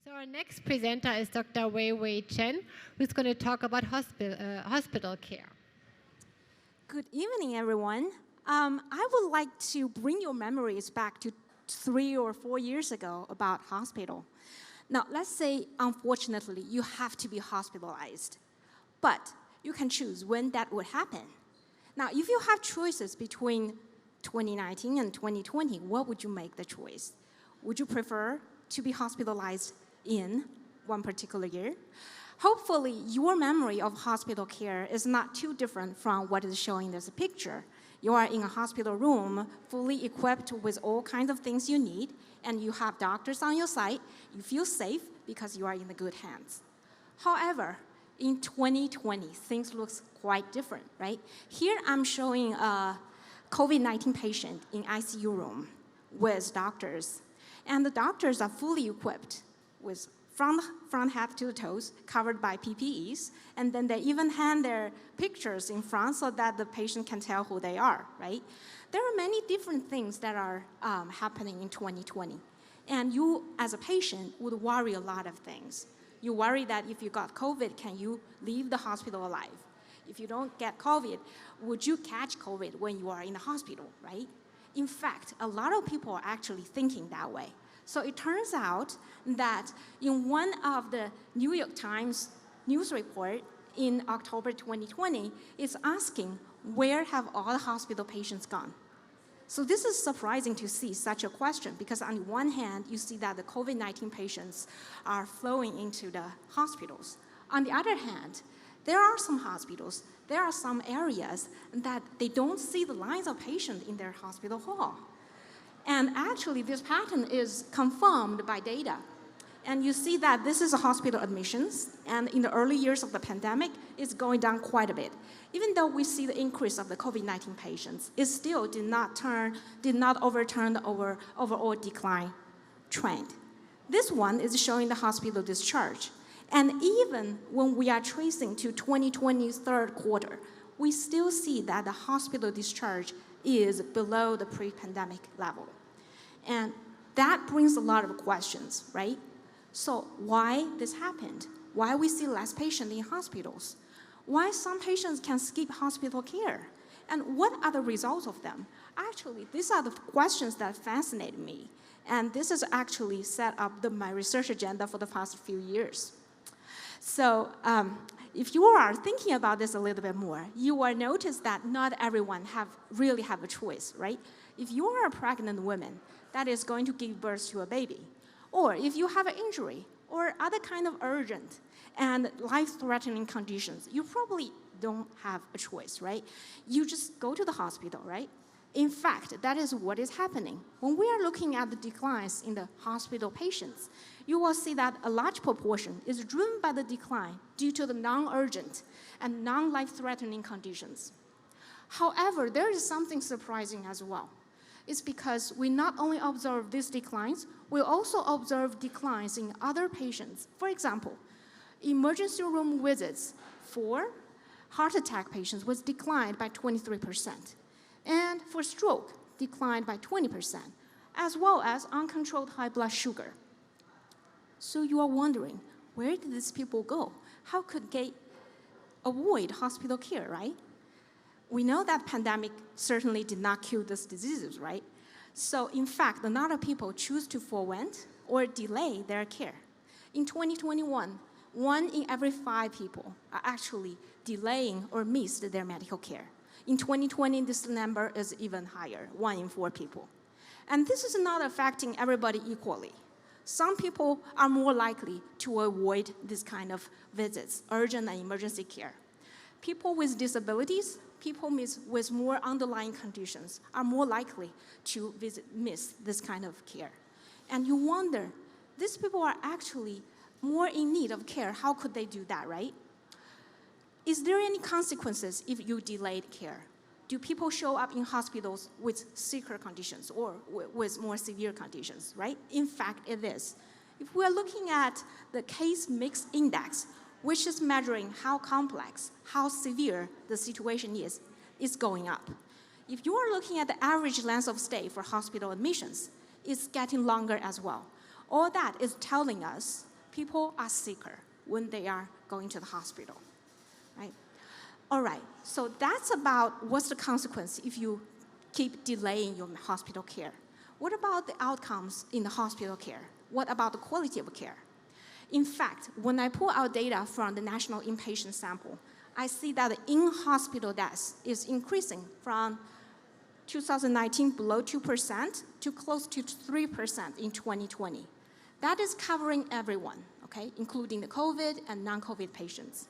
So our next presenter is Dr. Weiwei Chen, who's going to talk about hospital care. Good evening, everyone. I would like to bring your memories back to 3 or 4 years ago about hospital. Now, let's say, unfortunately, you have to be hospitalized, but you can choose when that would happen. Now, if you have choices between 2019 and 2020, what would you make the choice? Would you prefer to be hospitalized in one particular year? Hopefully, your memory of hospital care is not too different from what is shown in this picture. You are in a hospital room, fully equipped with all kinds of things you need, and you have doctors on your side. You feel safe because you are in the good hands. However, in 2020, things look quite different, right? Here, I'm showing a COVID-19 patient in ICU room with doctors. And the doctors are fully equipped with front head to the toes, covered by PPEs, and then they even hand their pictures in front so that the patient can tell who they are, right? There are many different things that are happening in 2020. And you, as a patient, would worry a lot of things. You worry that if you got COVID, can you leave the hospital alive? If you don't get COVID, would you catch COVID when you are in the hospital, right? In fact, a lot of people are actually thinking that way. So it turns out that in one of the New York Times news report in October 2020, it's asking, where have all the hospital patients gone? So this is surprising to see such a question, because on one hand, you see that the COVID-19 patients are flowing into the hospitals. On the other hand, there are some hospitals, there are some areas that they don't see the lines of patients in their hospital hall. And actually, this pattern is confirmed by data. And you see that this is a hospital admissions, and in the early years of the pandemic, it's going down quite a bit. Even though we see the increase of the COVID-19 patients, it still did not overturn the overall decline trend. This one is showing the hospital discharge. And even when we are tracing to 2020's third quarter, we still see that the hospital discharge is below the pre-pandemic level. And that brings a lot of questions, right? So why this happened? Why we see less patients in hospitals? Why some patients can skip hospital care? And what are the results of them? Actually, these are the questions that fascinate me. And this has actually set up my research agenda for the past few years. So if you are thinking about this a little bit more, you will notice that not everyone really have a choice, right? If you are a pregnant woman that is going to give birth to a baby, or if you have an injury or other kind of urgent and life-threatening conditions, you probably don't have a choice, right? You just go to the hospital, right? In fact, that is what is happening. When we are looking at the declines in the hospital patients, you will see that a large proportion is driven by the decline due to the non-urgent and non-life-threatening conditions. However, there is something surprising as well. It's because we not only observe these declines, we also observe declines in other patients. For example, emergency room visits for heart attack patients was declined by 23%. And for stroke, declined by 20%, as well as uncontrolled high blood sugar. So you are wondering, where did these people go? How could they avoid hospital care, right? We know that pandemic certainly did not kill these diseases, right? So in fact, a lot of people choose to forwent or delay their care. In 2021, 1 in every 5 people are actually delaying or missed their medical care. In 2020, this number is even higher, 1 in 4 people. And this is not affecting everybody equally. Some people are more likely to avoid this kind of visits, urgent and emergency care. People with disabilities, people with more underlying conditions are more likely to miss this kind of care. And you wonder, these people are actually more in need of care. How could they do that, right? Is there any consequences if you delayed care? Do people show up in hospitals with sicker conditions or with more severe conditions, right? In fact, it is. If we're looking at the case mix index, which is measuring how complex, how severe the situation is going up. If you are looking at the average length of stay for hospital admissions, it's getting longer as well. All that is telling us people are sicker when they are going to the hospital, right? All right, so that's about what's the consequence if you keep delaying your hospital care. What about the outcomes in the hospital care? What about the quality of care? In fact, when I pull out data from the national inpatient sample, I see that the in-hospital deaths is increasing from 2019 below 2% to close to 3% in 2020. That is covering everyone, okay, including the COVID and non-COVID patients.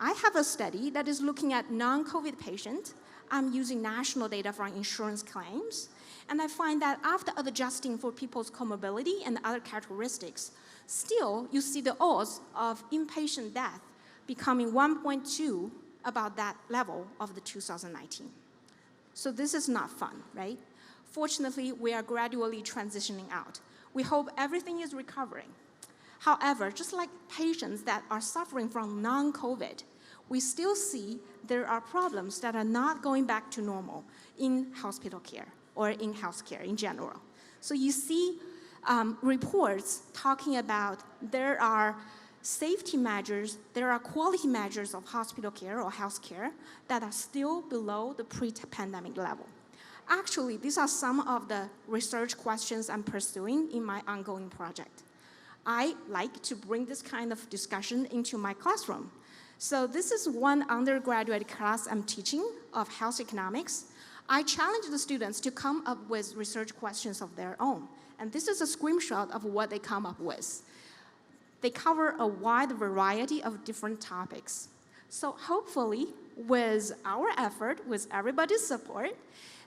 I have a study that is looking at non-COVID patients. I'm using national data from insurance claims, and I find that after adjusting for people's comorbidity and other characteristics, still you see the odds of inpatient death becoming 1.2 about that level of the 2019. So this is not fun, right? Fortunately, we are gradually transitioning out. We hope everything is recovering. However, just like patients that are suffering from non-COVID, we still see there are problems that are not going back to normal in hospital care or in healthcare in general. So you see reports talking about there are safety measures, there are quality measures of hospital care or healthcare that are still below the pre-pandemic level. Actually, these are some of the research questions I'm pursuing in my ongoing project. I like to bring this kind of discussion into my classroom. So this is one undergraduate class I'm teaching of health economics. I challenge the students to come up with research questions of their own. And this is a screenshot of what they come up with. They cover a wide variety of different topics. So hopefully, with our effort, with everybody's support,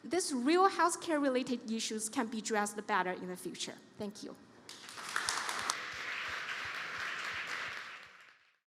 these real healthcare related issues can be addressed better in the future. Thank you.